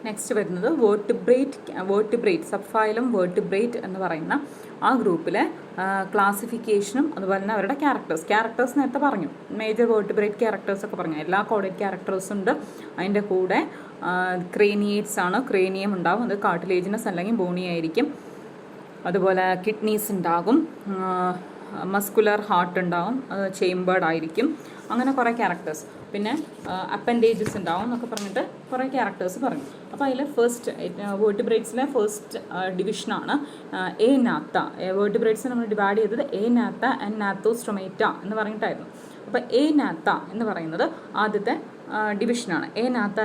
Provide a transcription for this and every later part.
Next വരുന്നത് വേർട്ടിബ്രേറ്റ് subphylum വേർട്ടിബ്രേറ്റ് എന്ന് പറയുന്ന ആ ഗ്രൂപ്പിലെ ക്ലാസിഫിക്കേഷനും അതുപോലെ തന്നെ അവരുടെ ക്യാരക്ടേഴ്സ് നേരത്തെ പറഞ്ഞു. മേജർ വേർട്ടിബ്രേറ്റ് ക്യാരക്ടേഴ്സ് ഒക്കെ പറഞ്ഞു. എല്ലാ കോഡഡ് ക്യാരക്ടേഴ്സും ഉണ്ട്. അതിൻ്റെ കൂടെ ക്രേനിയേറ്റ്സ് ആണ്, ക്രേനിയം ഉണ്ടാവും, അത് കാർട്ടിലേജിനസ് അല്ലെങ്കിൽ ബോണി ആയിരിക്കും. അതുപോലെ കിഡ്നീസ് ഉണ്ടാകും, മസ്കുലർ ഹാർട്ട് ഉണ്ടാവും, ചേംബേർഡ് ആയിരിക്കും. അങ്ങനെ കുറേ ക്യാരക്ടേഴ്സ്. പിന്നെ അപ്പൻഡേജസ് ഉണ്ടാവും എന്നൊക്കെ പറഞ്ഞിട്ട് കുറേ ക്യാരക്ടേഴ്സ് പറഞ്ഞു. അപ്പോൾ അതിൽ ഫസ്റ്റ് വേർട്ടിബ്രേറ്റ്സിലെ ഫസ്റ്റ് ഡിവിഷനാണ് എ നാത്ത. വേർട്ടിബ്രേറ്റ്സ് നമ്മൾ ഡിവൈഡ് ചെയ്തത് എ നാത്ത ആൻഡ് നാത്തോസ്ട്രൊമേറ്റ എന്ന് പറഞ്ഞിട്ടായിരുന്നു. അപ്പോൾ എ നാത്ത എന്ന് പറയുന്നത് ആദ്യത്തെ ഡിവിഷനാണ്. എ നാത്ത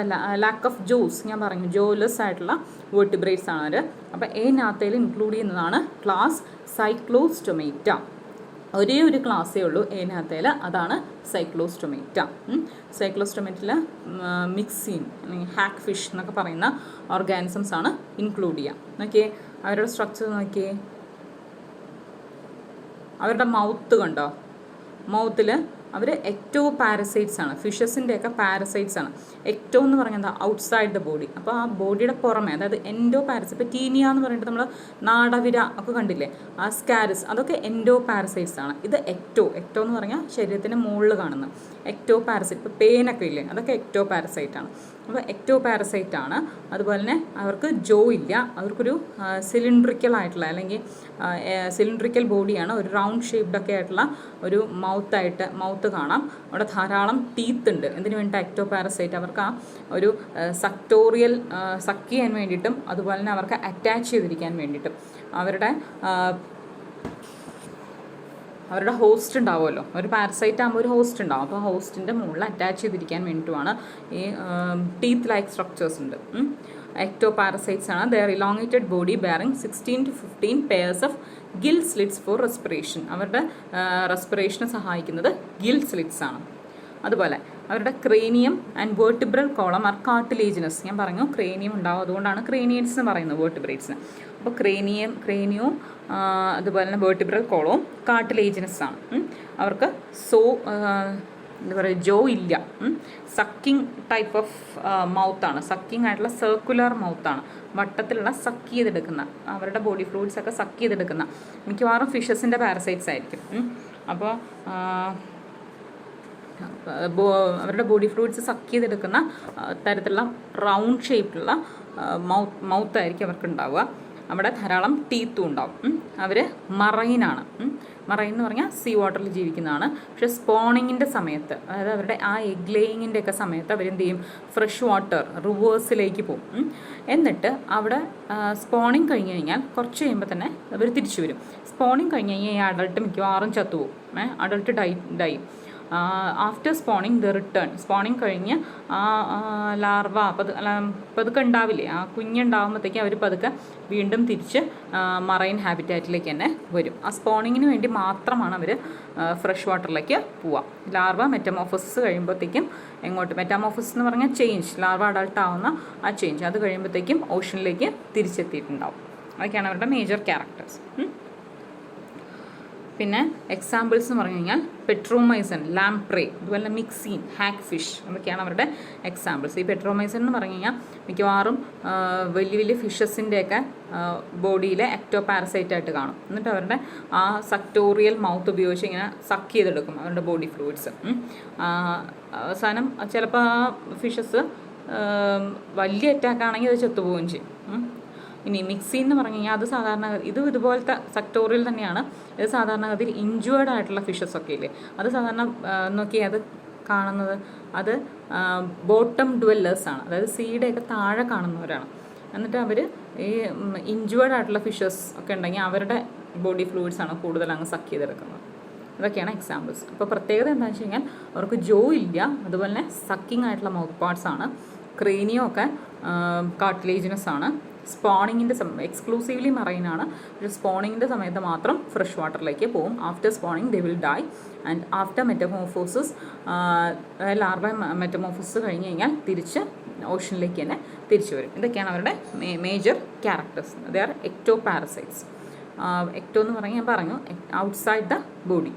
ലാക്ക് ഓഫ് ജോസ്, ഞാൻ പറഞ്ഞു ജോലെസ് ആയിട്ടുള്ള വേർട്ടിബ്രേറ്റ്സ് ആണ് അവർ. അപ്പോൾ എ നാത്തയിൽ ഇൻക്ലൂഡ് ചെയ്യുന്നതാണ് ക്ലാസ് സൈക്ലോസ്റ്റൊമേറ്റ. ഒരേ ഒരു ക്ലാസ്സേ ഉള്ളൂ അതിനകത്തേൽ, അതാണ് സൈക്ലോസ്റ്റൊമേറ്റ. സൈക്ലോസ്റ്റൊമേറ്റയിൽ മിക്സീൻ അല്ലെങ്കിൽ ഹാക്ക് ഫിഷ് എന്നൊക്കെ പറയുന്ന ഓർഗാനിസംസ് ആണ് ഇൻക്ലൂഡ് ചെയ്യുക. നോക്കിയേ അവരുടെ സ്ട്രക്ചർ നോക്കിയേ, അവരുടെ മൗത്ത് കണ്ടോ, മൗത്തിൽ അവർ എക്ടോ പാരസൈറ്റ്സ് ആണ്. ഫിഷസിൻ്റെയൊക്കെ പാരസൈറ്റ്സ് ആണ്. എക്ടോ എന്ന് പറഞ്ഞാൽ എന്താ, ഔട്ട്സൈഡ് ദ ബോഡി. അപ്പോൾ ആ ബോഡിയുടെ പുറമെ, അതായത് എൻഡോ പാരസൈറ്റ്. ഇപ്പോൾ ടീനിയ എന്ന് പറഞ്ഞിട്ട് നമ്മൾ നാടവിര ഒക്കെ കണ്ടില്ലേ, ആ സ്കാരിസ്, അതൊക്കെ എൻഡോ പാരസൈറ്റ്സ് ആണ്. ഇത് എക്ടോ എന്ന് പറഞ്ഞാൽ ശരീരത്തിൻ്റെ മുകളിൽ കാണുന്ന എക്ടോ പാരസൈറ്റ്. ഇപ്പോൾ പേനൊക്കെ ഇല്ലേ, അതൊക്കെ എക്ടോ പാരസൈറ്റ് ആണ്. അപ്പോൾ എക്ടോ പാരസൈറ്റ് ആണ്. അതുപോലെ തന്നെ അവർക്ക് ജോ ഇല്ല, അവർക്കൊരു സിലിണ്ട്രിക്കൽ ആയിട്ടുള്ള അല്ലെങ്കിൽ സിലിണ്ട്രിക്കൽ ബോഡിയാണ്. ഒരു റൗണ്ട് ഷേപ്ഡൊക്കെ ആയിട്ടുള്ള ഒരു മൗത്ത് കാണാം. അവിടെ ധാരാളം ടീത്ത് ഉണ്ട്. എന്തിനു വേണ്ടി, എക്ടോ പാരസൈറ്റ് അവർക്ക് ആ ഒരു സക്ക് ചെയ്യാൻ വേണ്ടിയിട്ടും അതുപോലെ തന്നെ അവർക്ക് അറ്റാച്ച് ചെയ്തിരിക്കാൻ വേണ്ടിയിട്ടും അവരുടെ ഹോസ്റ്റ് ഉണ്ടാവുമല്ലോ. ഒരു പാരസൈറ്റ് ആകുമ്പോൾ ഒരു ഹോസ്റ്റ് ഉണ്ടാവും. അപ്പോൾ ഹോസ്റ്റിൻ്റെ മുകളിൽ അറ്റാച്ച് ചെയ്തിരിക്കാൻ വേണ്ടിയിട്ടുമാണ് ഈ ടീത്ത് ലൈക്ക് സ്ട്രക്ചേഴ്സ് ഉണ്ട്. എക്ടോ പാരസൈറ്റ്സ് ആണ്. Their elongated body bearing 16 to 15 pairs of gill slits for respiration. അവരുടെ റെസ്പിറേഷനെ സഹായിക്കുന്നത് ഗിൽ സ്ലിറ്റ്സ് ആണ്. അതുപോലെ അവരുടെ cranium and vertebral column are cartilaginous. ഞാൻ പറഞ്ഞു ക്രേനിയം ഉണ്ടാവും, അതുകൊണ്ടാണ് ക്രേനിയൻസ് എന്ന് പറയുന്നത് വേർട്ടിബ്രേറ്റ്സിന്. അപ്പോൾ ക്രേനിയവും അതുപോലെ തന്നെ വേർട്ടിബ്രൽ കോളവും കാർട്ടിലേജിനസ് ആണ്. അവർക്ക് എന്താ പറയുക, ജോ ഇല്ല. സക്കിങ് ടൈപ്പ് ഓഫ് മൗത്താണ്. സക്കിങ് ആയിട്ടുള്ള സർക്കുലർ മൗത്താണ്. വട്ടത്തിലുള്ള സക്ക് ചെയ്തെടുക്കുന്ന, അവരുടെ ബോഡി ഫ്ലൂയിഡ്സ് ഒക്കെ സക്ക് ചെയ്തെടുക്കുന്ന മിക്കവാറും ഫിഷസിൻ്റെ പാരസൈറ്റ്സ് ആയിരിക്കും. അപ്പോൾ അവരുടെ ബോഡി ഫ്ലൂയിഡ്സ് സക്ക് ചെയ്തെടുക്കുന്ന തരത്തിലുള്ള റൗണ്ട് ഷേപ്പിലുള്ള മൗത്തായിരിക്കും അവർക്ക് ഉണ്ടാവുക. അവിടെ ധാരാളം ടീത്തും ഉണ്ടാവും. അവർ മറൈനാണ്. മറൈൻ എന്ന് പറഞ്ഞാൽ സീ വാട്ടറിൽ ജീവിക്കുന്നതാണ്. പക്ഷേ സ്പോണിങ്ങിൻ്റെ സമയത്ത്, അതായത് അവരുടെ ആ എഗ് ലേയിങ്ങിൻ്റെ ഒക്കെ സമയത്ത് അവരെന്ത് ചെയ്യും, ഫ്രഷ് വാട്ടർ റിവേഴ്സിലേക്ക് പോകും. എന്നിട്ട് അവിടെ സ്പോണിങ് കഴിഞ്ഞ് കഴിഞ്ഞാൽ കുറച്ച് കഴിയുമ്പോൾ തന്നെ അവർ തിരിച്ചു വരും. സ്പോണിങ് കഴിഞ്ഞ് കഴിഞ്ഞാൽ ഈ അഡൾട്ട് മിക്കവാറും ചത്തുപോകും. Adult die. After spawning the return. Spawning കഴിഞ്ഞ് ആ ലാർവ പതുക്കെ ഉണ്ടാവില്ലേ, ആ കുഞ്ഞുണ്ടാകുമ്പോഴത്തേക്കും അവർ പതുക്കെ വീണ്ടും തിരിച്ച് മറൈൻ ഹാബിറ്റാറ്റിലേക്ക് തന്നെ വരും. ആ സ്പോണിങ്ങിന് വേണ്ടി മാത്രമാണ് അവർ ഫ്രഷ് വാട്ടറിലേക്ക് പോവുക. ലാർവ മെറ്റമോഫോസിസ് കഴിയുമ്പോഴത്തേക്കും എങ്ങോട്ട്, മെറ്റാമോഫോസിസ് എന്ന് പറഞ്ഞാൽ ചേഞ്ച്, ലാർവ അഡൾട്ട് ആവുന്ന ആ ചേഞ്ച്, അത് കഴിയുമ്പോഴത്തേക്കും ഓഷനിലേക്ക് തിരിച്ചെത്തിയിട്ടുണ്ടാവും. അതൊക്കെയാണ് അവരുടെ മേജർ ക്യാരക്ടേഴ്സ്. പിന്നെ എക്സാമ്പിൾസ് എന്ന് പറഞ്ഞു കഴിഞ്ഞാൽ പെട്രോമൈസൺ, ലാംപ്രേ, അതുപോലെ മിക്സീൻ, ഹാക്ക് ഫിഷ്, അതൊക്കെയാണ് അവരുടെ എക്സാമ്പിൾസ്. ഈ പെട്രോമൈസൺ എന്ന് പറഞ്ഞു കഴിഞ്ഞാൽ മിക്കവാറും വലിയ വലിയ ഫിഷസിൻ്റെയൊക്കെ ബോഡിയിലെ എക്ടോ പാരസൈറ്റായിട്ട് കാണും. എന്നിട്ട് അവരുടെ ആ സക്ടോറിയൽ മൗത്ത് ഉപയോഗിച്ച് ഇങ്ങനെ സക്ക് ചെയ്തെടുക്കും അവരുടെ ബോഡി ഫ്ലൂയിഡ്സ്. അവസാനം ചിലപ്പോൾ ആ ഫിഷസ് വലിയ അറ്റാക്കാണെങ്കിൽ അത് ചത്തുപോവുകയും ചെയ്യും. ഇനി മിക്സി എന്ന് പറഞ്ഞു കഴിഞ്ഞാൽ അത് സാധാരണ ഇതുപോലത്തെ സെക്ടോറിയൽ തന്നെയാണ്. ഇത് സാധാരണഗതിയിൽ ഇഞ്ചുവേർഡ് ആയിട്ടുള്ള ഫിഷസ് ഒക്കെ ഇല്ലേ, അത് സാധാരണ നോക്കിയാൽ അത് കാണുന്നത് അത് ബോട്ടം ഡ്വെല്ലേഴ്സാണ്. അതായത് സീയുടെയൊക്കെ താഴെ കാണുന്നവരാണ്. എന്നിട്ട് അവർ ഈ ഇഞ്ചുവേർഡ് ആയിട്ടുള്ള ഫിഷസ് ഒക്കെ ഉണ്ടെങ്കിൽ അവരുടെ ബോഡി ഫ്ലൂയിഡ്സ് ആണ് കൂടുതൽ അങ്ങ് സക്ക് ചെയ്തെടുക്കുന്നത്. ഇതൊക്കെയാണ് എക്സാമ്പിൾസ്. അപ്പോൾ പ്രത്യേകത എന്താണെന്ന് വെച്ച് കഴിഞ്ഞാൽ അവർക്ക് ജോ ഇല്ല, അതുപോലെ തന്നെ സക്കിങ് ആയിട്ടുള്ള മൗത്ത് പാർട്സ് ആണ്. ക്രേനിയം ഒക്കെ കാർട്ടിലേജിനസ് ആണ്. സ്പോണിങ്ങിൻ്റെ എക്സ്ക്ലൂസീവ്ലി മറൈനാണ്. പക്ഷേ സ്പോണിങ്ങിൻ്റെ സമയത്ത് മാത്രം ഫ്രഷ് വാട്ടറിലേക്ക് പോകും. After spawning they will die and after metamorphosis, larva metamorphosis കഴിഞ്ഞ് കഴിഞ്ഞാൽ തിരിച്ച് ഓഷനിലേക്ക് തന്നെ തിരിച്ചു വരും. ഇതൊക്കെയാണ് അവരുടെ major characters. They are ecto parasites. Ecto എന്ന് പറഞ്ഞാൽ ഞാൻ പറഞ്ഞു outside the body,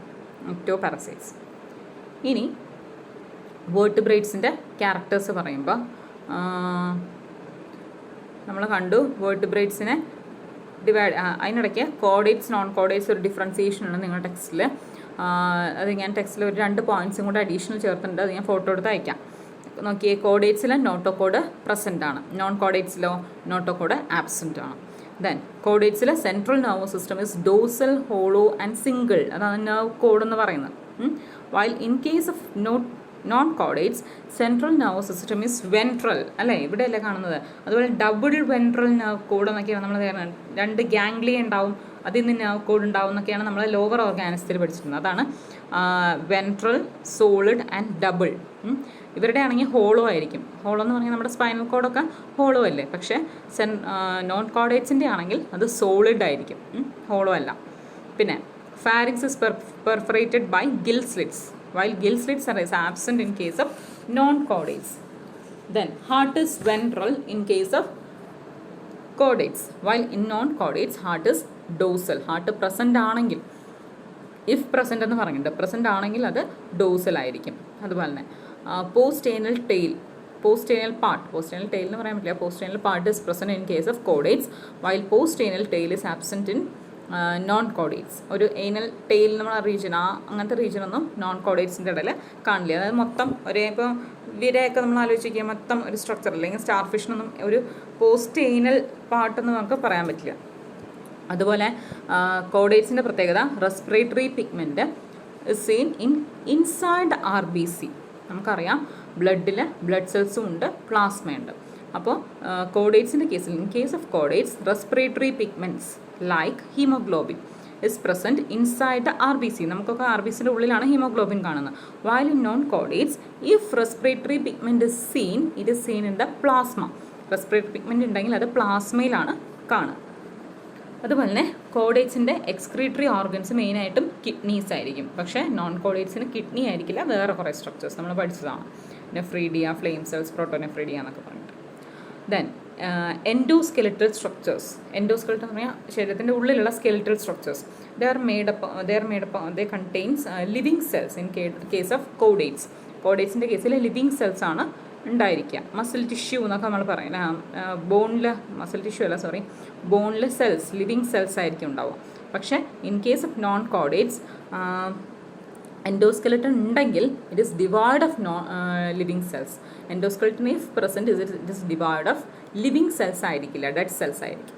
ecto parasites. ഇനി വേർട്ടിബ്രേറ്റ്സിൻ്റെ ക്യാരക്ടേഴ്സ് പറയുമ്പോൾ നമ്മൾ കണ്ടു വേർട്ടിബ്രേറ്റ്സിനെ അതിനിടയ്ക്ക് കോഡേറ്റ്സ് നോൺ കോഡേറ്റ്സ് ഒരു ഡിഫറൻസിയേഷൻ ഉണ്ട് നിങ്ങളുടെ ടെക്സ്റ്റിൽ. അത് ഞാൻ ടെക്സ്റ്റിൽ ഒരു 2 പോയിൻറ്റ്സും കൂടെ അഡീഷണൽ ചേർത്തിട്ടുണ്ട്. അത് ഞാൻ ഫോട്ടോ എടുത്ത് അയക്കാം. നോക്കിയേ, കോഡേറ്റ്സിൽ നോട്ടോകോഡ് പ്രസൻ്റ് ആണ്, നോൺ കോഡേറ്റ്സിലോ നോട്ടോകോഡ് ആബ്സെൻ്റ് ആണ്. ദെൻ കോഡേറ്റ്സിലെ central nervous system is dorsal, hollow and single, അതാണ് നെർവ് കോഡ് എന്ന് പറയുന്നത്. While in case of non chordates central nervous system is ventral, അല്ലേ, ഇവിടെയല്ലേ കാണുന്നത്. അതുപോലെ ഡബിൾ വെൻട്രൽ നെർവ് കോഡ് എന്നൊക്കെയാണ് നമ്മൾ 2 ഗാംഗ്ലിയ ഉണ്ടാവും, അതിൽ നിന്ന് നെർവ് കോഡ് ഉണ്ടാവും എന്നൊക്കെയാണ് നമ്മൾ ലോവർ ഓർഗാനിസത്തിൽ പഠിച്ചിരുന്നത്. അതാണ് വെൻട്രൽ, സോളിഡ് ആൻഡ് ഡബിൾ. ഇവരുടെ ആണെങ്കിൽ ഹോളോ ആയിരിക്കും. ഹോളോ എന്ന് പറഞ്ഞാൽ നമ്മുടെ സ്പൈനൽ കോഡൊക്കെ ഹോളോ അല്ലേ, പക്ഷേ നോൺ കോഡേറ്റ്സിൻ്റെ ആണെങ്കിൽ അത് സോളിഡ് ആയിരിക്കും, ഹോളോ അല്ല. പിന്നെ pharynx is perforated by gill slits, while gill slits are absent in case of non-chordates. Then heart is ventral in case of chordates, while in non-chordates heart is dorsal. Heart present ആണെങ്കിൽ, if present എന്ന് പറഞ്ഞിട്ടുണ്ട്, present ആണെങ്കിൽ അത് dorsal ആയിരിക്കും. അതുപോലെ തന്നെ post-anal tail, post-anal part എന്ന് പറയാൻ പറ്റില്ല, post-anal part is present in case of chordates, while post-anal tail is absent in non chordates. ഒരു ഏനൽ ടെയിൽ നമ്മൾ റീജിയൻ, അങ്ങനത്തെ റീജിയനൊന്നും നോൺ കോഡേറ്റ്സിൻ്റെ ഇടയിൽ കാണില്ല. അതായത് മൊത്തം ഒരേ, ഇപ്പോൾ വിരയൊക്കെ നമ്മൾ ആലോചിക്കുക, മൊത്തം ഒരു സ്ട്രക്ചർ, അല്ലെങ്കിൽ സ്റ്റാർ ഫിഷിനൊന്നും ഒരു പോസ്റ്റ് ഏനൽ പാർട്ടെന്ന് നമുക്ക് പറയാൻ പറ്റില്ല. അതുപോലെ കോഡേറ്റ്സിൻ്റെ പ്രത്യേകത, respiratory pigment scene inside RBC. നമുക്കറിയാം ബ്ലഡിൽ ബ്ലഡ് സെൽസും ഉണ്ട്, പ്ലാസ്മയുണ്ട്. അപ്പോൾ കോഡേറ്റ്സിൻ്റെ കേസിൽ, in case of chordates respiratory pigments like hemoglobin is present inside the RBC. നമുക്കൊക്കെ RBCയുടെ ഉള്ളിലാണ് ഹീമോഗ്ലോബിൻ കാണുന്നത്. While in non-chordates, if respiratory pigment is seen, it is seen in the plasma. Respiratory pigment ഉണ്ടെങ്കിൽ അത് പ്ലാസ്മയിലാണ് കാണുക. അതുപോലെ തന്നെ കോഡേറ്റ്സിൻ്റെ എക്സ്ക്രീറ്ററി ഓർഗൻസ് മെയിനായിട്ടും kidneys ആയിരിക്കും. പക്ഷേ നോൺ കോഡേറ്റ്സിന് കിഡ്നി ആയിരിക്കില്ല, വേറെ കുറേ സ്ട്രക്ചേഴ്സ് നമ്മൾ പഠിച്ചതാണ്. നെഫ്രീഡിയ, ഫ്ലെയിം സെൽസ്, പ്രോട്ടോനെഫ്രീഡിയ എന്നൊക്കെ പറഞ്ഞിട്ട്. Then എൻഡോസ്കെലിറ്റൽ structures. എൻഡോസ്കെലിറ്റൽ എന്ന് പറഞ്ഞാൽ ശരീരത്തിൻ്റെ ഉള്ളിലുള്ള skeletal structures. They contain living cells in case of chordates. കോഡേറ്റ്സിൻ്റെ കേസിൽ ലിവിങ് സെൽസ് ആണ് ഉണ്ടായിരിക്കുക. മസിൽ ടിഷ്യൂ എന്നൊക്കെ നമ്മൾ പറയില്ല, ബോണിൽ, മസിൽ ടിഷ്യൂ അല്ല സോറി, ബോണിൽ സെൽസ്, ലിവിങ് സെൽസ് ആയിരിക്കും ഉണ്ടാവുക. പക്ഷേ in case of non chordates endoskeleton ഉണ്ടെങ്കിൽ it is devoid of living cells. Endoskeleton if present it is devoid of living cells ആയിരിക്കില്ല, ഡെഡ് സെൽസ് ആയിരിക്കും.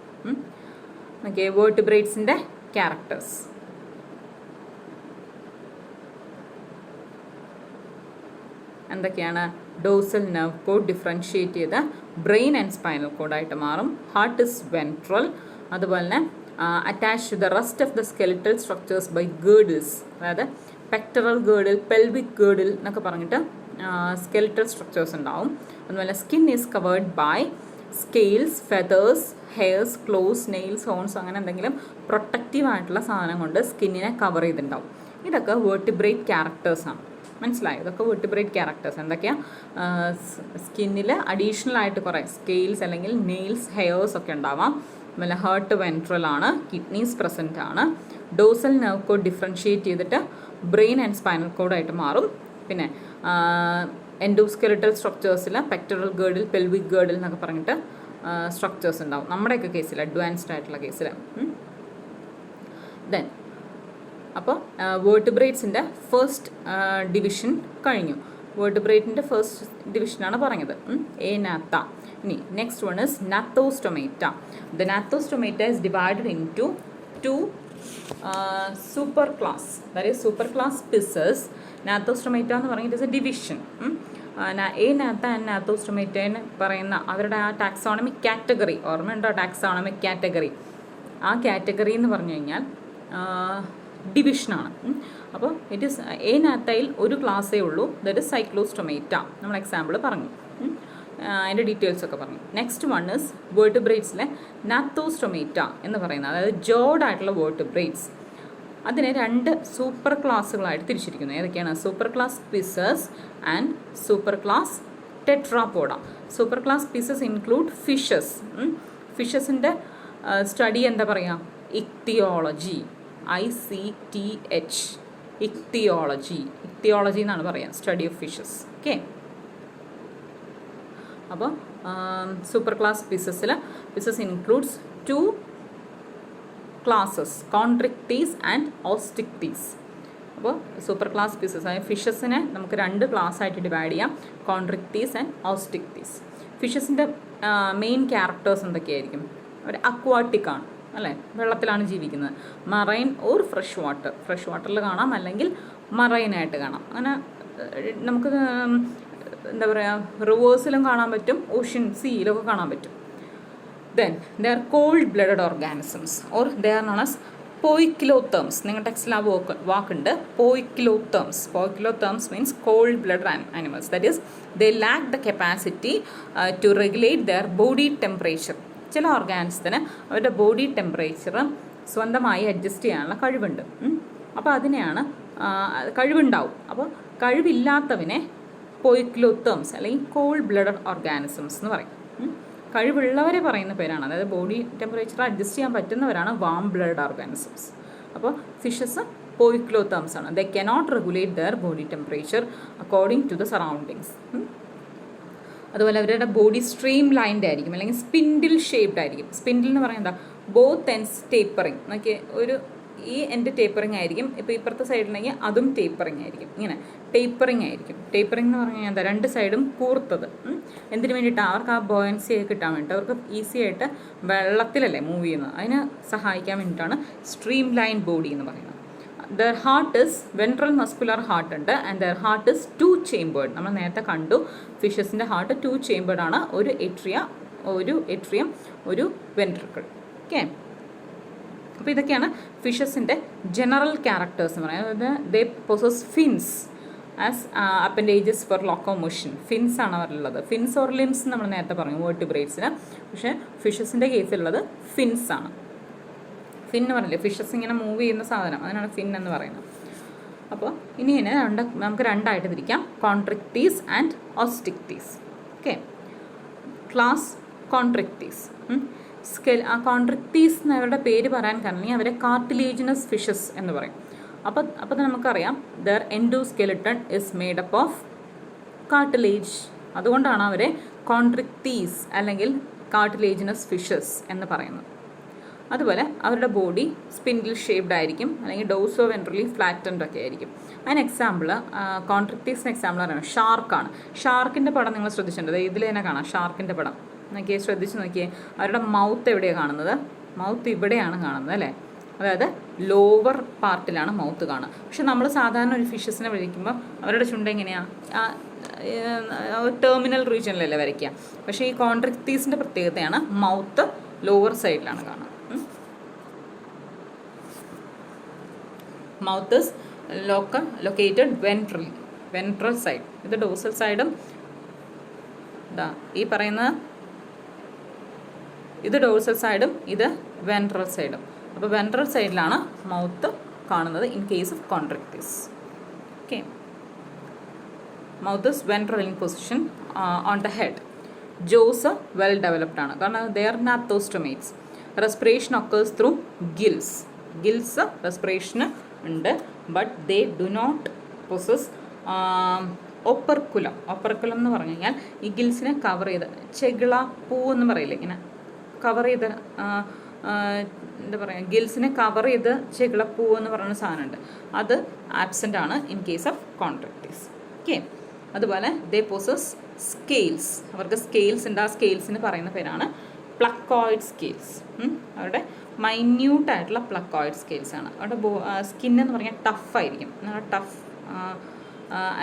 ഓക്കെ, വേർട്ടിബ്രേറ്റ്സിൻ്റെ ക്യാരക്ടേഴ്സ്. എന്തൊക്കെയാണ്? ഡോസൽ നെർവ് കോഡ് ഡിഫറൻഷിയേറ്റ് ചെയ്ത് brain and spinal കോഡായിട്ട് മാറും. Heart is ventral. അതുപോലെ തന്നെ attach to the rest of the skeletal structures by ഗേർഡിൽസ്, അതായത് പെക്ടറൽ ഗേർഡിൽ, പെൽവിക് ഗേർഡിൽ എന്നൊക്കെ പറഞ്ഞിട്ട് സ്കെലിറ്റൽ സ്ട്രക്ചേഴ്സ് ഉണ്ടാവും. അതുപോലെ skin is covered by scales, feathers, hairs, claws, nails, horns, അങ്ങനെ എന്തെങ്കിലും പ്രൊട്ടക്റ്റീവ് ആയിട്ടുള്ള സാധനം കൊണ്ട് സ്കിന്നിനെ കവർ ചെയ്തിട്ടുണ്ടാവും. ഇതൊക്കെ വേർട്ടിബ്രേറ്റ് ക്യാരക്ടേഴ്സാണ്. മനസ്സിലായോ? ഇതൊക്കെ വേർട്ടിബ്രേറ്റ് ക്യാരക്ടേഴ്സ്. എന്തൊക്കെയാണ്? സ്കിന്നിൽ അഡീഷണൽ ആയിട്ട് കുറേ സ്കെയിൽസ് അല്ലെങ്കിൽ നെയിൽസ്, ഹെയർസ് ഒക്കെ ഉണ്ടാവാം. അതുപോലെ ഹാർട്ട് വെൻട്രൽ ആണ്, കിഡ്നീസ് പ്രസൻ്റ് ആണ്. ഡോസൽ നെർവ് കോഡ് ഡിഫറൻഷിയേറ്റ് ചെയ്തിട്ട് ബ്രെയിൻ ആൻഡ് സ്പൈനൽ കോഡായിട്ട് മാറും. പിന്നെ എൻഡോസ്കെലിറ്റൽ സ്ട്രക്ചേഴ്സിൽ പെക്ടറൽ ഗേർഡിൽ, പെൽവിക് ഗേർഡിൽ എന്നൊക്കെ പറഞ്ഞിട്ട് സ്ട്രക്ചേഴ്സ് ഉണ്ടാവും നമ്മുടെയൊക്കെ കേസിൽ, അഡ്വാൻസ്ഡ് ആയിട്ടുള്ള കേസിൽ. ദെൻ അപ്പോൾ വേർട്ടിബ്രേറ്റ്സിൻ്റെ ഫസ്റ്റ് ഡിവിഷൻ കഴിഞ്ഞു. വേർട്ടിബ്രേറ്റിൻ്റെ ഫസ്റ്റ് ഡിവിഷനാണ് പറഞ്ഞത്, നാത്ത. ഇനി next one is gnathostomata. The gnathostomata is divided into 2 super class, that is super class species. Gnathostomata എന്ന് പറഞ്ഞിട്ട് is a division. Agnatha and gnathostomata എന്ന് പറയുന്ന അവരുടെ ആ ടാക്സോണമിക് കാറ്റഗറി ഓർമ്മയുണ്ടോ? ടാക്സോണമിക് കാറ്റഗറി, ആ കാറ്റഗറി എന്ന് പറഞ്ഞു കഴിഞ്ഞാൽ ഡിവിഷനാണ്. അപ്പോൾ ഇറ്റ് ഈസ് നാത്തയിൽ ഒരു ക്ലാസ്സേ ഉള്ളൂ, ദറ്റ് ഇസ് സൈക്ലോസ്റ്റൊമേറ്റ. നമ്മൾ എക്സാമ്പിൾ പറഞ്ഞു, അതിൻ്റെ ഡീറ്റെയിൽസ് ഒക്കെ പറഞ്ഞു. നെക്സ്റ്റ് വൺ ഇസ് വേർട്ടിബ്രേറ്റ്സിലെ നാത്തോസ്റ്റൊമേറ്റ എന്ന് പറയുന്നത്, അതായത് ജോഡായിട്ടുള്ള വേർട്ടിബ്രേറ്റ്സ്. അതിനെ 2 സൂപ്പർ ക്ലാസ്സുകളായിട്ട് തിരിച്ചിരിക്കുന്നു. ഏതൊക്കെയാണ്? Super class species and super class tetrapoda. Super class species include fishes. ഫിഷസിൻ്റെ സ്റ്റഡി എന്താ പറയുക? ഇക്തിയോളജി, ICTH, ഇക്തിയോളജി എന്നാണ് പറയുക, സ്റ്റഡി ഓഫ് ഫിഷസ്. ഓക്കെ, അപ്പോൾ സൂപ്പർ ക്ലാസ് ഫിഷസിൽ fishes includes 2 classes, chondrichthyes and osteichthyes. അപ്പോൾ സൂപ്പർ ക്ലാസ് ഫിഷസ്, അതായത് ഫിഷസിനെ നമുക്ക് 2 ക്ലാസ് ആയിട്ട് ഡിവൈഡ് ചെയ്യാം, കോൺട്രിക്ടീസ് ആൻഡ് ഓസ്റ്റിക്ടീസ്. ഫിഷസിൻ്റെ മെയിൻ ക്യാരക്ടേഴ്സ് എന്തൊക്കെയായിരിക്കും? അവർ അക്വാട്ടിക് ആണ് അല്ലേ, വെള്ളത്തിലാണ് ജീവിക്കുന്നത്. മറൈൻ ഓർ ഫ്രഷ് വാട്ടറിൽ കാണാം, അല്ലെങ്കിൽ മറൈനായിട്ട് കാണാം. അങ്ങനെ നമുക്ക് എന്താ പറയുക, റിവേഴ്സിലും കാണാൻ പറ്റും, ഓഷ്യൻ സീയിലൊക്കെ കാണാൻ പറ്റും. Then they are cold-blooded organisms, or they are known as poikilotherms. നിങ്ങളുടെ ടെക്സ്റ്റിൽ ആ വാക്കുണ്ട്, poikilotherms. Poikilotherms means cold-blooded animals. That is, they lack the capacity to regulate their body temperature. ചില ഓർഗാനിസത്തിന് അവരുടെ ബോഡി ടെമ്പറേച്ചർ സ്വന്തമായി അഡ്ജസ്റ്റ് ചെയ്യാനുള്ള കഴിവുണ്ട്. അപ്പോൾ അതിനെയാണ് കഴിവുണ്ടാവും. അപ്പോൾ കഴിവില്ലാത്തവനെ poikilotherms അല്ലെങ്കിൽ cold-blooded organisms എന്ന് പറയും. കഴിവുള്ളവരെ പറയുന്ന പേരാണ്, അതായത് ബോഡി ടെമ്പറേച്ചർ അഡ്ജസ്റ്റ് ചെയ്യാൻ പറ്റുന്നവരാണ് വാം ബ്ലഡ് ഓർഗാനിസംസ്. അപ്പോൾ ഫിഷസ് poikilotherms ആണ്. They cannot regulate their body temperature according to the surroundings. അതുപോലെ അവരുടെ ബോഡി സ്ട്രീം ലൈൻഡ് ആയിരിക്കും, അല്ലെങ്കിൽ സ്പിൻഡിൽ ഷേപ്ഡ് ആയിരിക്കും. സ്പിൻഡിൽ എന്ന് പറയുന്നത് എന്താ, ബോത്ത് എൻഡ്സ് ടേപ്പറിങ്. നോക്കിയ ഒരു ഈ എൻഡ് ടേപ്പറിങ് ആയിരിക്കും, ഇപ്പോൾ ഇപ്പുറത്തെ സൈഡിലെങ്കിൽ അതും ടേപ്പറിങ് ആയിരിക്കും. ഇങ്ങനെ ടേപ്പറിങ് ആയിരിക്കും. ടേപ്പറിങ് എന്ന് പറഞ്ഞു കഴിഞ്ഞാൽ എന്താ, 2 സൈഡും കൂർത്തത്. എന്തിനു വേണ്ടിയിട്ടാണ്? അവർക്ക് ആ ബോയൻസി കിട്ടാൻ വേണ്ടിയിട്ട്, അവർക്ക് ഈസി ആയിട്ട് വെള്ളത്തിലല്ലേ മൂവ് ചെയ്യുന്നത്, അതിന് സഹായിക്കാൻ വേണ്ടിയിട്ടാണ് സ്ട്രീം ലൈൻ ബോഡി എന്ന് പറയുന്നത്. Their heart is ventral muscular heart ഉണ്ട്, and their heart is 2 chambered. നമ്മൾ നേരത്തെ കണ്ടു ഫിഷസിൻ്റെ ഹാർട്ട് 2 ചേമ്പേർഡ് ആണ്, ഒരു എട്രിയം ഒരു വെൻട്രിക്കിൾ. ഓക്കെ, അപ്പോൾ ഇതൊക്കെയാണ് ഫിഷസിൻ്റെ ജനറൽ ക്യാരക്ടേഴ്സ് എന്ന് പറയുന്നത്. അതായത് they possess fins as appendages for locomotion. Fins ആണ് അവരുള്ളത്. ഫിൻസ് ഓർ ലിംസ് നമ്മൾ നേരത്തെ പറഞ്ഞു വേർട്ടിബ്രേറ്റ്സിന്, പക്ഷേ ഫിഷസിൻ്റെ കേസിലുള്ളത് ഫിൻസ് ആണ്. ഫിൻ എന്ന് പറഞ്ഞില്ലേ, ഫിഷസ് ഇങ്ങനെ മൂവ് ചെയ്യുന്ന സാധനം, അതിനാണ് ഫിൻ എന്ന് പറയുന്നത്. അപ്പോൾ ഇനി നമുക്ക് 2 ആയിട്ട് തിരിക്കാം, chondrichthyes and osteichthyes. Okay, class chondrichthyes. ആ കോൺട്രിക്ടീസ് എന്നവരുടെ പേര് പറയാൻ കാരണം അവരെ കാർട്ടിലേജിനസ് ഫിഷസ് എന്ന് പറയും. അപ്പോൾ നമുക്കറിയാം there endoskeleton is made up of cartilage. അതുകൊണ്ടാണ് അവരെ കോൺട്രിക്ടീസ് അല്ലെങ്കിൽ കാർട്ടിലേജിനസ് ഫിഷസ് എന്ന് പറയുന്നത്. അതുപോലെ അവരുടെ ബോഡി സ്പിൻഡിൽ ഷേപ്ഡ് ആയിരിക്കും, അല്ലെങ്കിൽ ഡോസോ വെൻട്രലി ഫ്ലാറ്റൻഡ് ഒക്കെ ആയിരിക്കും. അതിന് എക്സാമ്പിൾ, കോൺട്രിക്ടീസിന് എക്സാമ്പിൾ പറയുന്നത് ഷാർക്കാണ്. ഷാർക്കിൻ്റെ പടം നിങ്ങൾ ശ്രദ്ധിച്ചിട്ടുണ്ട്, ഇതിൽ തന്നെ കാണാം ഷാർക്കിൻ്റെ പടം. നോക്കിയേ, ശ്രദ്ധിച്ച് നോക്കിയേ, അവരുടെ മൗത്ത് എവിടെയാണ് കാണുന്നത്? മൗത്ത് ഇവിടെയാണ് കാണുന്നത് അല്ലേ, അതായത് ലോവർ പാർട്ടിലാണ് മൗത്ത് കാണുക. പക്ഷെ നമ്മൾ സാധാരണ ഒരു ഫിഷസിനെ വരയ്ക്കുമ്പോൾ അവരുടെ ചുണ്ട് എങ്ങനെയാണ്, ടെർമിനൽ റീജിയനിലല്ലേ വരയ്ക്കുക. പക്ഷേ ഈ കോൺട്രിക്ടീസിൻ്റെ പ്രത്യേകതയാണ് മൗത്ത് ലോവർ സൈഡിലാണ് കാണുക. Mouth is located ventral side. ഇത് ഡോസൽ സൈഡും ഈ പറയുന്നത് ഇത് ഡോർസൽ സൈഡും ഇത് വെൻട്രൽ സൈഡും. അപ്പോൾ വെൻട്രൽ സൈഡിലാണ് മൗത്ത് കാണുന്നത് in case of chondrichthyes. Okay, mouth is ventral in position on the head. Jaws well developed ആണ്, കാരണം they are gnathostomates. Respiration occurs through gills. Gills റെസ്പിറേഷന് ഉണ്ട്, but they do not possess operculum. Operculum എന്ന് പറഞ്ഞു കഴിഞ്ഞാൽ ഈ ഗിൽസിനെ cover ചെയ്ത് ചെകിള പൂ എന്ന് പറയില്ലേ, ഇങ്ങനെ കവർ ചെയ്ത് എന്താ പറയുക, ഗിൽസിനെ കവർ ചെയ്ത് ചെകിളപ്പൂ എന്ന് പറയുന്ന സാധനമുണ്ട്, അത് ആബ്സെൻ്റ് ആണ് in case of chondrichthyes. Okay, അതുപോലെ ദേ പൊസസ് സ്കെയിൽസ്. അവർക്ക് സ്കെയിൽസ് ഉണ്ട്, ആ സ്കെയിൽസിന് പറയുന്ന പേരാണ് പ്ലക്കോയിഡ് സ്കെയിൽസ്. അവരുടെ മൈന്യൂട്ടായിട്ടുള്ള പ്ലക്കോയിഡ് സ്കെയിൽസ് ആണ്. അവരുടെ സ്കിന്നെന്ന് പറഞ്ഞാൽ ടഫായിരിക്കും, ടഫ്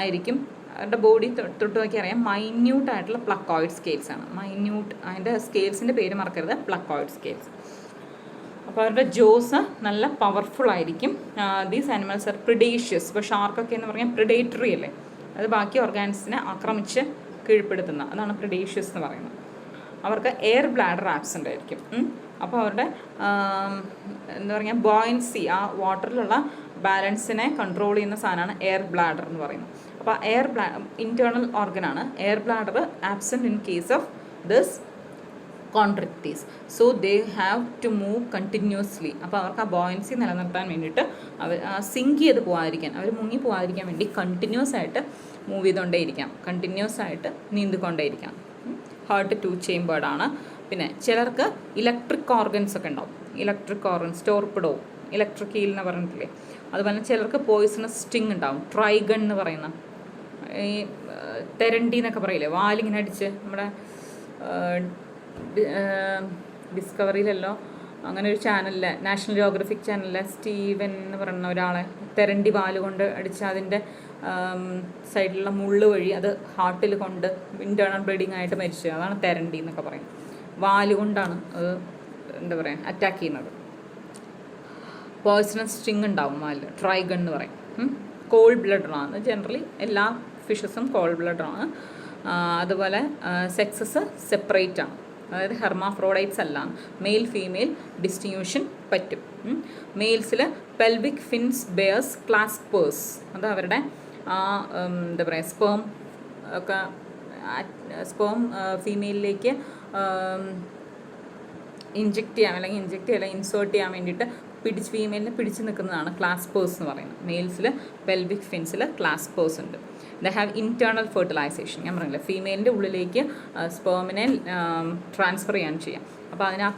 ആയിരിക്കും. അവരുടെ ബോഡി തൊട്ട് നോക്കി അറിയാം, മൈന്യൂട്ടായിട്ടുള്ള പ്ലക്കോയിഡ് സ്കെയിൽസ് ആണ്. മൈന്യൂട്ട്, അതിൻ്റെ സ്കെയിൽസിൻ്റെ പേര് മറക്കരുത്, പ്ലക്കോയിഡ് സ്കെയിൽസ്. അപ്പോൾ അവരുടെ ജോസ് നല്ല പവർഫുൾ ആയിരിക്കും. These animals are predacious. ഇപ്പോൾ ഷാർക്കൊക്കെ എന്ന് പറഞ്ഞാൽ പ്രിഡേറ്ററി അല്ലേ, അത് ബാക്കി ഓർഗാനിസിനെ ആക്രമിച്ച് കീഴ്പ്പെടുത്തുന്ന, അതാണ് പ്രിഡേഷ്യസ് എന്ന് പറയുന്നത്. അവർക്ക് എയർ ബ്ലാഡർ ആബ്സെൻ്റ് ആയിരിക്കും. അപ്പോൾ അവരുടെ എന്താ പറയുക, ബോയൻസി, ആ വാട്ടറിലുള്ള ബാലൻസിനെ കൺട്രോൾ ചെയ്യുന്ന സാധനമാണ് എയർ ബ്ലാഡർ എന്ന് പറയുന്നത്. അപ്പോൾ എയർ ഇൻറ്റേർണൽ ഓർഗനാണ്. Air bladder absent in case of this chondrichthyes. So they have to move continuously. അപ്പോൾ അവർക്ക് ആ ബോയൻസി നിലനിർത്താൻ വേണ്ടിയിട്ട് അവർ സിങ്ക് ചെയ്ത് പോകാതിരിക്കാൻ, അവർ മുങ്ങി പോകാതിരിക്കാൻ വേണ്ടി കണ്ടിന്യൂസ് ആയിട്ട് മൂവ് ചെയ്തുകൊണ്ടേയിരിക്കാം, കണ്ടിന്യൂസ് ആയിട്ട് നീന്തിക്കൊണ്ടേയിരിക്കാം. ഹാർട്ട് 2 ചേമ്പേർഡ് ആണ്. പിന്നെ ചിലർക്ക് ഇലക്ട്രിക് ഓർഗൻസ് ഒക്കെ ഉണ്ടാവും. Electric organs, torpedo, electric eel എന്ന് പറഞ്ഞിട്ടില്ലേ. അതുപോലെ ചിലർക്ക് പോയിസണസ് സ്റ്റിങ് ഉണ്ടാവും. ട്രൈഗൺ എന്ന് പറയുന്ന ഈ തെരണ്ടി എന്നൊക്കെ പറയില്ലേ, വാലിങ്ങനെ അടിച്ച്. നമ്മുടെ ഡിസ്കവറിയിലല്ലോ അങ്ങനെ ഒരു ചാനലിലെ, നാഷണൽ ജിയോഗ്രഫിക് ചാനലിലെ സ്റ്റീവൻ എന്ന് പറയുന്ന ഒരാളെ തെരണ്ടി വാല് കൊണ്ട് അടിച്ച് അതിൻ്റെ സൈഡിലുള്ള മുള്ള് വഴി അത് ഹാർട്ടിൽ കൊണ്ട് ഇൻറ്റേർണൽ ബ്ലീഡിങ് ആയിട്ട് മരിച്ചു. അതാണ് തെരണ്ടി എന്നൊക്കെ പറയും. വാല് കൊണ്ടാണ് അത് എന്താ പറയുക അറ്റാക്ക് ചെയ്യുന്നത്. പോയ്സണസ് സ്റ്റിങ് ഉണ്ടാവും വാലിൽ. ട്രൈഗൺ എന്ന് പറയും. കോൾഡ് ബ്ലഡറാണ് ജനറലി എല്ലാ ഫിഷസും കോൾഡ് ബ്ലഡറാണ്. അതുപോലെ സെക്സസ് സെപ്പറേറ്റ് ആണ്, അതായത് ഹെർമാഫ്രോഡൈറ്റ്സ് അല്ല. മെയിൽ ഫീമെയിൽ ഡിസ്റ്റിങ്ഷൻ പറ്റും. മെയിൽസിൽ പെൽവിക് ഫിൻസ് ബെയർസ് ക്ലാസ്പേഴ്സ്, അത് അവരുടെ എന്താ പറയുക സ്പേം ഒക്കെ ഫീമെയിലിലേക്ക് ഇൻസേർട്ട് ചെയ്യാൻ വേണ്ടിയിട്ട് ഫീമെയിലിനെ പിടിച്ച് നിൽക്കുന്നതാണ് ക്ലാസ്പേഴ്സ് എന്ന് പറയുന്നത്. മെയിൽസിൽ പെൽവിക് ഫിൻസിൽ ക്ലാസ്പേഴ്സ് ഉണ്ട്. They have internal fertilization. ഞാൻ പറഞ്ഞില്ല, ഫീമെയിലിൻ്റെ ഉള്ളിലേക്ക് സ്പേമിനെ ട്രാൻസ്ഫർ ചെയ്യാൻ ചെയ്യാം. അപ്പോൾ അതിന് ആ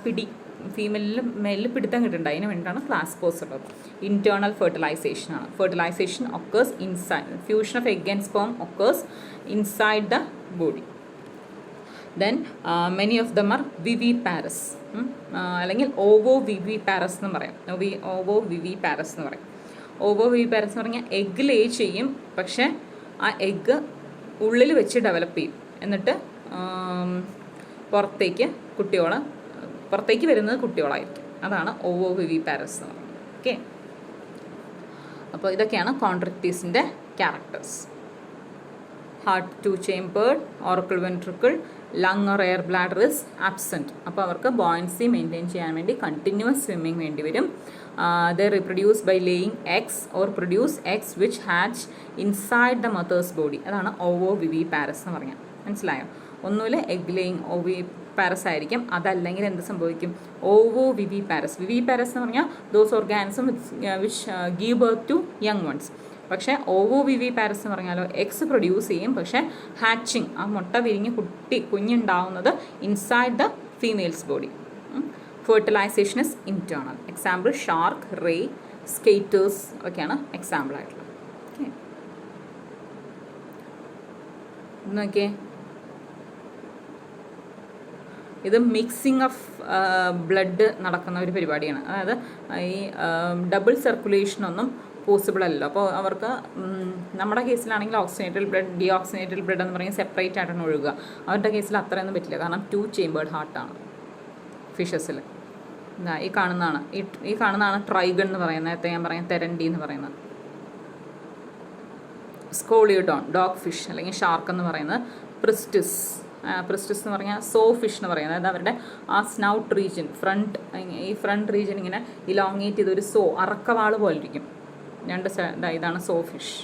മെയിലിൽ പിടുത്തം കിട്ടുന്നുണ്ട്. അതിന് വേണ്ടിയിട്ടാണ് ക്ലാസ്പേഴ്സ് ഉള്ളത്. ഇൻറ്റേർണൽ ഫെർട്ടിലൈസേഷൻ ആണ്. Fertilization occurs inside, fusion of egg and sperm occurs inside the body. Then many of them are viviparous, അല്ലെങ്കിൽ ഓവോ വിവിപാരസ് എന്ന് പറയാം. ഓവോ വിവിപാരസ് എന്ന് പറയും. ഓവോ വിവിപാരസ് എന്ന് പറഞ്ഞാൽ എഗ് ലേ ചെയ്യും, പക്ഷേ ആ എഗ്ഗ് ഉള്ളിൽ വെച്ച് ഡെവലപ്പ് ചെയ്യും. എന്നിട്ട് പുറത്തേക്ക് വരുന്നത് കുട്ടികളായിരിക്കും. അതാണ് ഓവോ വിവിപാരസ് എന്ന് പറയുന്നത്. ഓക്കെ, അപ്പോൾ ഇതൊക്കെയാണ് കോൺട്രക്റ്റീസിൻ്റെ characters. Heart 2 chambered, auricle ventricle, lung or air bladder is absent. അപ്പോൾ അവർക്ക് ബോയൻസി മെയിൻറ്റെയിൻ ചെയ്യാൻ വേണ്ടി കണ്ടിന്യൂസ് സ്വിമ്മിങ് വേണ്ടി വരും. They reproduce by laying eggs or produce eggs which hatch inside the mother's body. അതാണ് ഓവോ വിവിപാരസ് എന്ന് പറഞ്ഞാൽ. മനസ്സിലായോ? ഒന്നുമില്ല എഗ് ലേയിങ് ഓവിപാരസ് ആയിരിക്കും, അതല്ലെങ്കിൽ എന്ത് സംഭവിക്കും? ഓവോ വിവിപാരസ്. വിവിപാരസ് എന്ന് പറഞ്ഞാൽ those organism which give birth to young ones. പക്ഷേ ഓവോ വിവിപാരസ് എന്ന് പറഞ്ഞാലോ എഗ്സ് പ്രൊഡ്യൂസ് ചെയ്യും, പക്ഷേ ഹാച്ചിങ്, ആ മുട്ട വിരിഞ്ഞ് കുഞ്ഞുണ്ടാവുന്നത് inside the females body. Fertilization is internal. Example shark, ray, skaters ഒക്കെയാണ് എക്സാമ്പിൾ ആയിട്ടുള്ളത്. ഓക്കെ, നോക്കിയേ, ഇത് മിക്സിങ് ഓഫ് ബ്ലഡ് നടക്കുന്ന ഒരു പരിപാടിയാണ്. അതായത് ഈ ഡബിൾ സർക്കുലേഷനൊന്നും പോസിബിൾ അല്ലല്ലോ. അപ്പോൾ അവർക്ക് നമ്മുടെ കേസിലാണെങ്കിൽ ഓക്സിജനേറ്റഡ് ബ്ലഡ്, ഡിയോക്സിജനേറ്റഡ് ബ്ലഡ് എന്ന് പറയുന്നത് സെപ്പറേറ്റ് ആയിട്ടാണ് ഒഴുകുക. അവരുടെ കേസിൽ അത്രയൊന്നും പറ്റില്ല, കാരണം 2 ചേമ്പേർഡ് ഹാർട്ടാണ് ഫിഷസിൽ. ഈ കാണുന്നതാണ് ട്രൈഗൺ എന്ന് പറയുന്നത്. നേരത്തെ ഞാൻ പറയാം തെരണ്ടി എന്ന് പറയുന്നത്. സ്കോളിയോഡോൺ ഡോഗ് ഫിഷ് അല്ലെങ്കിൽ ഷാർക്ക് എന്ന് പറയുന്നത്. പ്രിസ്റ്റിസ് എന്ന് പറഞ്ഞാൽ സോ ഫിഷ് എന്ന് പറയുന്നത്. അതായത് അവരുടെ ആ സ്നൗട്ട് റീജിയൻ, ഫ്രണ്ട് റീജിയൻ ഇങ്ങനെ ഇലോങ്ങേറ്റ് ചെയ്തൊരു അറക്കവാള് പോലെ ഇരിക്കും. ഇതാണ് സോ ഫിഷ്.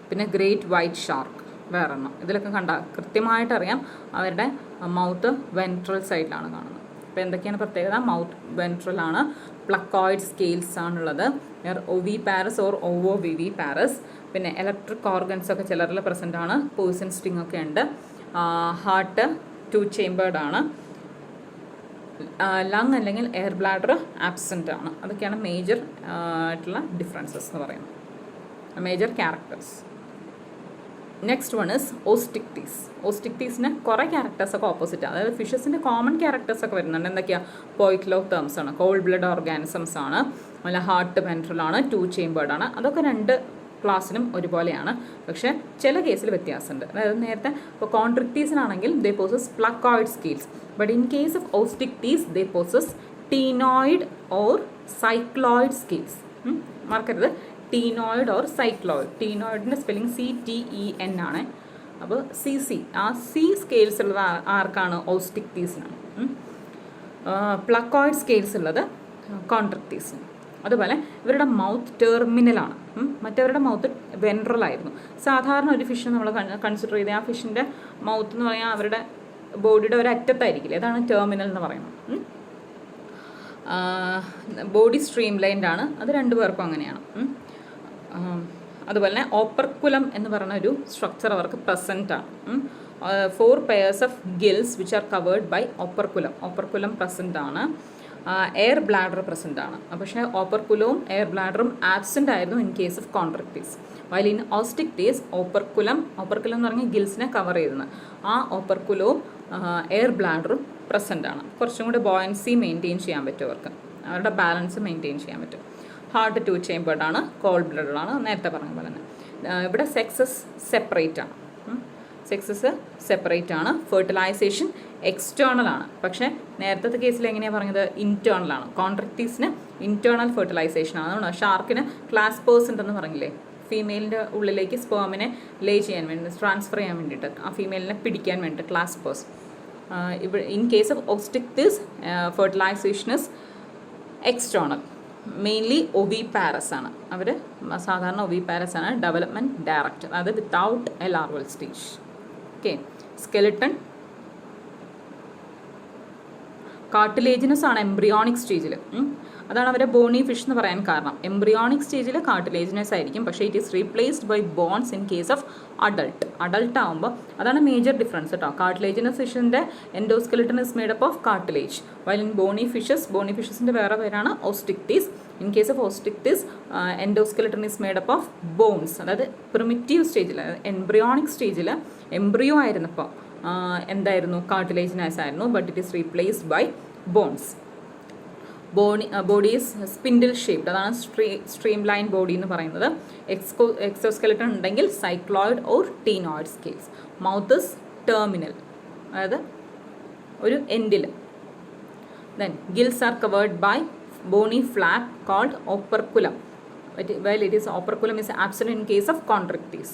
പിന്നെ ഗ്രേറ്റ് വൈറ്റ് ഷാർക്ക് വേറെണ്ണം. ഇതിലൊക്കെ കൃത്യമായിട്ട് അറിയാം അവരുടെ മൗത്ത് വെൻട്രൽ സൈഡിലാണ് കാണുന്നത്. അപ്പോൾ എന്തൊക്കെയാണ് പ്രത്യേകത? മൗത്ത് വെൻട്രൽ ആണ്. പ്ലക്കോയിഡ് സ്കെയിൽസ് ആണുള്ളത്. Oviparous or ovoviviparous. പിന്നെ ഇലക്ട്രിക് ഓർഗൻസ് ഒക്കെ ചിലരിൽ പ്രസൻ്റ് ആണ്. പോയിസൺ സ്റ്റിങ് ഒക്കെ ഉണ്ട്. ഹാർട്ട് 2 ചേമ്പേർഡ് ആണ്. ലങ് അല്ലെങ്കിൽ എയർ ബ്ലാഡർ ആബ്സെൻ്റ് ആണ്. അതൊക്കെയാണ് മേജർ ആയിട്ടുള്ള ഡിഫറൻസസ് എന്ന് പറയുന്നത്, major characters. Next one is osteichthyes. ഓസ്റ്റിക്ടീസിന് കുറേ ക്യാരക്ടേഴ്സൊക്കെ ഓപ്പോസിറ്റാണ്. അതായത് ഫിഷസിൻ്റെ കോമൺ ക്യാരക്ടേഴ്സൊക്കെ വരുന്നുണ്ട്. എന്തൊക്കെയാണ്? പോയിക്ലോതേംസ് ആണ്, കോൾഡ് ബ്ലഡ് ഓർഗാനിസംസ് ആണ്, അതുപോലെ ഹാർട്ട് വെൻട്രൽ ആണ്, 2 ചേമ്പേർഡ് ആണ്. അതൊക്കെ 2 ക്ലാസ്സിനും ഒരുപോലെയാണ്, പക്ഷേ ചില കേസിൽ വ്യത്യാസമുണ്ട്. അതായത് നേരത്തെ ഇപ്പോൾ കോൺട്രിക്ടീസിനാണെങ്കിൽ they possess placoid scales, but in case of osteichthyes they possess ctenoid or cycloid scales. മറക്കരുത്, ടീനോയിഡ് ഓർ സൈക്ലോയിഡ്. ടീനോയിഡിൻ്റെ സ്പെല്ലിംഗ് CTEN ആണ്. അപ്പോൾ ആ C സ്കെയിൽസ് ഉള്ളത് ആർക്കാണ്? ഓസ്റ്റിക്ടീസിനാണ്. പ്ലക്കോയിഡ് സ്കെയിൽസ് ഉള്ളത് കോൺട്രിക്ടീസിന്. അതുപോലെ ഇവരുടെ മൗത്ത് ടെർമിനലാണ്. മറ്റവരുടെ മൗത്ത് വെൻട്രലായിരുന്നു. സാധാരണ ഒരു ഫിഷ് നമ്മൾ കൺസിഡർ ചെയ്ത് ആ ഫിഷിൻ്റെ മൗത്ത് എന്ന് പറഞ്ഞാൽ അവരുടെ ബോഡിയുടെ ഒരു അറ്റത്തായിരിക്കില്ല. അതാണ് ടെർമിനൽ എന്ന് പറയുന്നത്. ബോഡി സ്ട്രീം ലൈൻഡ് ആണ്. അത് 2 പേർക്കും അങ്ങനെയാണ്. അതുപോലെ തന്നെ ഓപ്പർക്കുലം എന്ന് പറയുന്ന ഒരു സ്ട്രക്ചർ അവർക്ക് പ്രസൻ്റ് ആണ്. 4 pairs of gills which are covered by operculum present ആണ്. എയർ ബ്ലാഡർ പ്രസൻ്റ് ആണ്. പക്ഷേ ഓപ്പർക്കുലവും എയർ ബ്ലാഡറും ആബ്സെൻ്റ് ആയിരുന്നു in case of chondrichthyes. While in osteichthyes operculum എന്ന് പറഞ്ഞാൽ ഗിൽസിനെ കവർ ചെയ്യുന്നത്. ആ ഓപ്പർക്കുലവും എയർ ബ്ലാഡറും പ്രസൻ്റ് ആണ്. കുറച്ചും കൂടി ബോയൻസി മെയിൻറ്റെയിൻ ചെയ്യാൻ പറ്റും അവർക്ക്, അവരുടെ ബാലൻസ് മെയിൻറ്റെയിൻ ചെയ്യാൻ പറ്റും. ഹാർട്ട് 2 chambered ആണ്, കോൾ ബ്ലഡഡ് ആണ്, നേരത്തെ പറഞ്ഞ പോലെ തന്നെ. ഇവിടെ സെക്സസ് സെപ്പറേറ്റ് ആണ്. ഫെർട്ടിലൈസേഷൻ എക്സ്റ്റേണൽ ആണ്. പക്ഷേ നേരത്തെ കേസിൽ എങ്ങനെയാണ് പറഞ്ഞത്? ഇൻറ്റേർണൽ ആണ്. കോൺട്രക്റ്റീസിന് ഇൻറ്റേർണൽ ഫെർട്ടിലൈസേഷൻ ആണ്. അതുകൊണ്ട് ഷാർക്കിന് ക്ലാസ്പേഴ്സ് ഉണ്ടെന്ന് പറഞ്ഞില്ലേ, ഫീമെയിലിൻ്റെ ഉള്ളിലേക്ക് സ്പേമിനെ ലേ ചെയ്യാൻ വേണ്ടി, ട്രാൻസ്ഫർ ചെയ്യാൻ വേണ്ടിയിട്ട്, ആ ഫീമെയിലിനെ പിടിക്കാൻ വേണ്ടിയിട്ട് ക്ലാസ്പേഴ്സ്. ഇവിടെ in case of osteichthyes fertilization is external. Mainly oviparous ആണ് അവർ, സാധാരണ ഒവിപാരസ് ആണ്. ഡെവലപ്മെൻറ്റ് ഡയറക്റ്റ്, അതായത് without a larval stage. Okay. Skeleton cartilaginous ആണ് എംബ്രിയോണിക് സ്റ്റേജിൽ. അതാണ് അവരെ ബോണി ഫിഷ് എന്ന് പറയാൻ കാരണം. എംബ്രിയോണിക് സ്റ്റേജിൽ കാർട്ടിലേജിനസ് ആയിരിക്കും, പക്ഷേ it is replaced by bones in case of adult ആകുമ്പോൾ. അതാണ് മേജർ ഡിഫറൻസ് കേട്ടോ. കാർട്ടിലേജിനസ് ഫിഷിൻ്റെ endoskeleton is made up of cartilage, while in bony ഫിഷസിൻ്റെ വേറെ പേരാണ് osteichthyes. In case of osteichthyes endoskeleton is made up of bones. അതായത് primitive സ്റ്റേജിൽ, embryonic സ്റ്റേജിൽ എംബ്രിയോ ആയിരുന്നപ്പോൾ എന്തായിരുന്നു? കാർട്ടിലേജിനസ് ആയിരുന്നു. But it is replaced by bones. Body is spindle shaped, അതാണ് സ്ട്രീം ലൈൻ ബോഡി എന്ന് പറയുന്നത്. എക്സോസ്കെലിട്ടൺ ഉണ്ടെങ്കിൽ cycloid or ctenoid scales. Mouth is terminal, അതായത് ഒരു എൻഡിൽ. Then gills are covered by bony flap called operculum. While it is operculum is absent in case of contractile.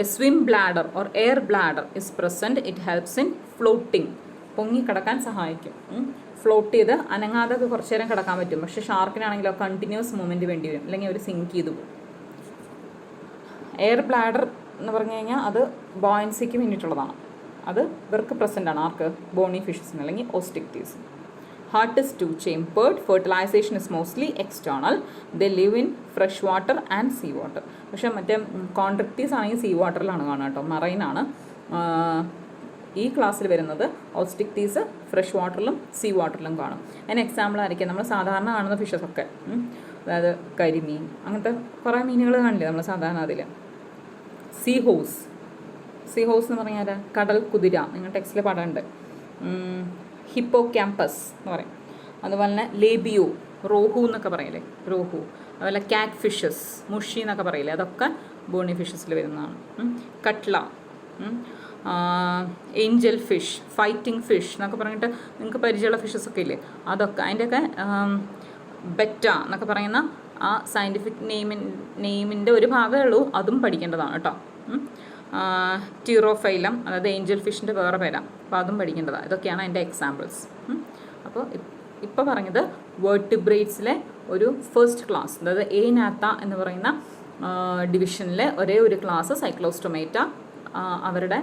A swim bladder or air bladder is present. It helps in floating. പൊങ്ങി കിടക്കാൻ സഹായിക്കും. Float ചെയ്ത് അനങ്ങാതെ കുറച്ചു നേരം കിടക്കാൻ പറ്റും. പക്ഷേ ഷാർക്കിനാണെങ്കിലോ കണ്ടിന്യൂസ് മൂവ്മെൻറ്റ് വേണ്ടി വരും, അല്ലെങ്കിൽ അവർ സിങ്ക് ചെയ്ത് പോകും. എയർ ബ്ലാഡർ എന്ന് പറഞ്ഞു കഴിഞ്ഞാൽ അത് ബോയൻസിക്ക് വേണ്ടിയിട്ടുള്ളതാണ്. അത് ഇവർക്ക് പ്രസൻ്റ് ആണ്. ആർക്ക്? ബോണി ഫിഷസിന് അല്ലെങ്കിൽ ഓസ്റ്റിക്ടീസിന്. Heart is 2 chambered. Fertilization is mostly external. They live in fresh water and sea water. പക്ഷേ മറ്റേ കോൺട്രക്റ്റീസ് ആണെങ്കിൽ സീ വാട്ടറിലാണ് കാണുക കേട്ടോ, മറൈനാണ്. ഈ ക്ലാസ്സിൽ വരുന്നത് ഓസ്റ്റിക്ടീസ് ഫ്രഷ് വാട്ടറിലും സീ വാട്ടറിലും കാണും. അതിന് എക്സാമ്പിൾ ആയിരിക്കും നമ്മൾ സാധാരണ കാണുന്ന ഫിഷസൊക്കെ, അതായത് കരിമീൻ, അങ്ങനത്തെ കുറേ മീനുകൾ കാണില്ലേ നമ്മൾ സാധാരണ അതിൽ. സീ ഹോസ് എന്ന് പറഞ്ഞാൽ കടൽ കുതിര, നിങ്ങൾ ടെക്സ്റ്റിൽ പാടുണ്ട്. ഹിപ്പോ ക്യാമ്പസ് എന്ന് പറയും. അതുപോലെ തന്നെ ലേബിയോ, റോഹു എന്നൊക്കെ പറയില്ലേ, റോഹു. അതുപോലെ കാറ്റ് ഫിഷസ്, മുഷി എന്നൊക്കെ പറയില്ലേ, അതൊക്കെ ബോണി ഫിഷസിൽ വരുന്നതാണ്. കട്ട്ല, ഏഞ്ചൽ ഫിഷ്, ഫൈറ്റിംഗ് ഫിഷ് എന്നൊക്കെ പറഞ്ഞിട്ട് നിങ്ങൾക്ക് പരിചയമുള്ള ഫിഷസ് ഒക്കെ ഇല്ലേ, അതൊക്കെ. അതിൻ്റെയൊക്കെ ബെറ്റ എന്നൊക്കെ പറയുന്ന ആ സയൻറ്റിഫിക് നെയിമിൻ്റെ ഒരു ഭാഗമേ ഉള്ളൂ, അതും പഠിക്കേണ്ടതാണ് കേട്ടോ. ടീറോഫൈലം, അതായത് ഏഞ്ചൽ ഫിഷിൻ്റെ വേറെ പേരാണ്, അപ്പോൾ അതും പഠിക്കേണ്ടതാണ്. ഇതൊക്കെയാണ് അതിൻ്റെ എക്സാമ്പിൾസ്. അപ്പോൾ ഇപ്പോൾ പറഞ്ഞത് വേർട്ടിബ്രേറ്റ്സിലെ ഒരു ഫസ്റ്റ് ക്ലാസ്, അതായത് ഏനാത്ത എന്ന് പറയുന്ന ഡിവിഷനിലെ ഒരേ ഒരു ക്ലാസ് സൈക്ലോസ്റ്റൊമേറ്റ. അവരുടെ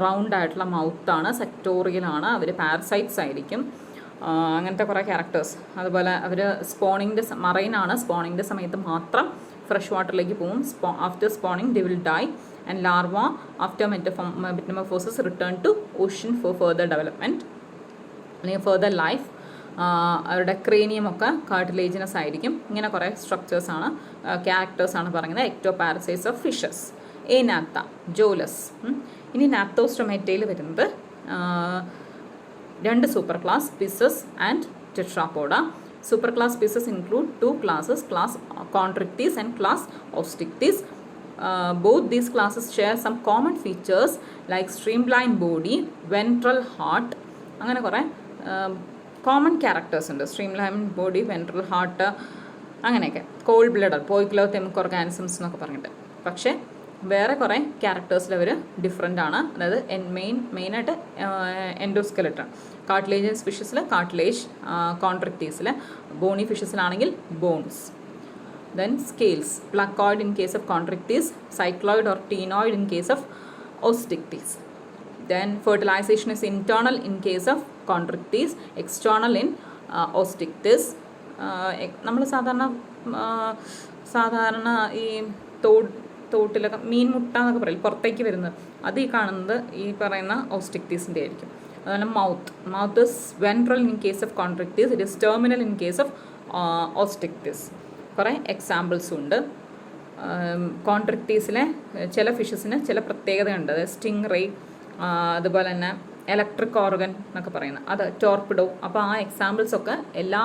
റൗണ്ട് ആയിട്ടുള്ള മൗത്താണ്, സെക്ടോറിയലാണ്, അവർ പാരസൈറ്റ്സ് ആയിരിക്കും. അങ്ങനത്തെ കുറേ ക്യാരക്ടേഴ്സ്. അതുപോലെ അവർ മറൈനാണ്. സ്പോണിങ്ങിൻ്റെ സമയത്ത് മാത്രം ഫ്രഷ് വാട്ടറിലേക്ക് പോകും. After spawning they will die and larva after metamorphosis return to ocean for further development അല്ലെങ്കിൽ ഫെർദർ ലൈഫ്. അവരുടെ ക്രേനിയമൊക്കെ കാർട്ടിലേജിനസ് ആയിരിക്കും. ഇങ്ങനെ കുറേ സ്ട്രക്ചേഴ്സാണ്, ക്യാരക്ടേഴ്സാണ് പറയുന്നത്. Ectoparasites of fishes. Agnatha, ജോലസ്. ഇനി നാപ്തോസ്റ്റൊമേറ്റയിൽ വരുന്നത് 2 super class, pisces and tetrapoda. Super class species include 2 classes, class Chondrichthyes and class Osteichthyes. Both these classes share some common features like streamlined body, ventral heart. അങ്ങനെ കുറേ common characters ഉണ്ട്. Streamlined body, ventral heart, അങ്ങനെയൊക്കെ. Called bladder, പോയിക്ലോതെമിക് organisms എന്നൊക്കെ പറഞ്ഞിട്ട്. പക്ഷേ വേറെ കുറേ ക്യാരക്ടേഴ്സിൽ അവർ different ആണ്. അതായത് മെയിനായിട്ട് എൻഡോസ്കെലട്ടൺ. കാർട്ടിലേജിയസ് ഫിഷസിൽ കാർട്ടിലേജ്, കോൺട്രക്റ്റീസിൽ, ബോണി ഫിഷസിലാണെങ്കിൽ bones. Then scales, placoid in case of chondrichthyes, cycloid or ctenoid in case of osteichthyes. Then fertilization is internal in case of Chondrichthyes, external in Osteichthyes. നമ്മൾ സാധാരണ ഈ തോട്ടിലൊക്കെ മീൻ മുട്ട എന്നൊക്കെ പറയില്ല, പുറത്തേക്ക് വരുന്നത്, അത് ഈ കാണുന്നത് ഈ പറയുന്ന ഓസ്റ്റിക്ടീസിൻ്റെ ആയിരിക്കും. അതുപോലെ mouth is ventral in case of chondrichthyes, it is terminal in case of osteichthyes. കുറേ എക്സാമ്പിൾസും ഉണ്ട്. കോൺട്രിക്ടീസിലെ ചില ഫിഷസിന് ചില പ്രത്യേകതയുണ്ട്. അതായത് സ്റ്റിംഗ് റേ, അതുപോലെ തന്നെ ഇലക്ട്രിക് ഓർഗൻ എന്നൊക്കെ പറയുന്നത്, അത് ടോർപിഡോ. അപ്പോൾ ആ എക്സാമ്പിൾസൊക്കെ എല്ലാ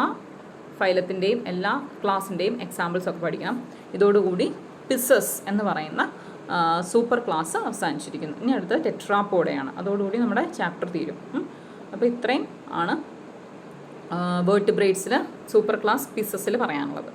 ഫൈലത്തിൻ്റെയും എല്ലാ ക്ലാസ്സിൻ്റെയും എക്സാമ്പിൾസൊക്കെ പഠിക്കണം. ഇതോടുകൂടി പിസസ് എന്ന് പറയുന്ന സൂപ്പർ ക്ലാസ് അവസാനിച്ചിരിക്കുന്നു. ഇനി അടുത്ത് ടെട്രാപോഡയാണ്. അതോടുകൂടി നമ്മുടെ ചാപ്റ്റർ തീരും. അപ്പോൾ ഇത്രയും ആണ് വേർട്ടിബ്രേറ്റ്സിൽ സൂപ്പർ ക്ലാസ് പിസസിൽ പറയാനുള്ളത്.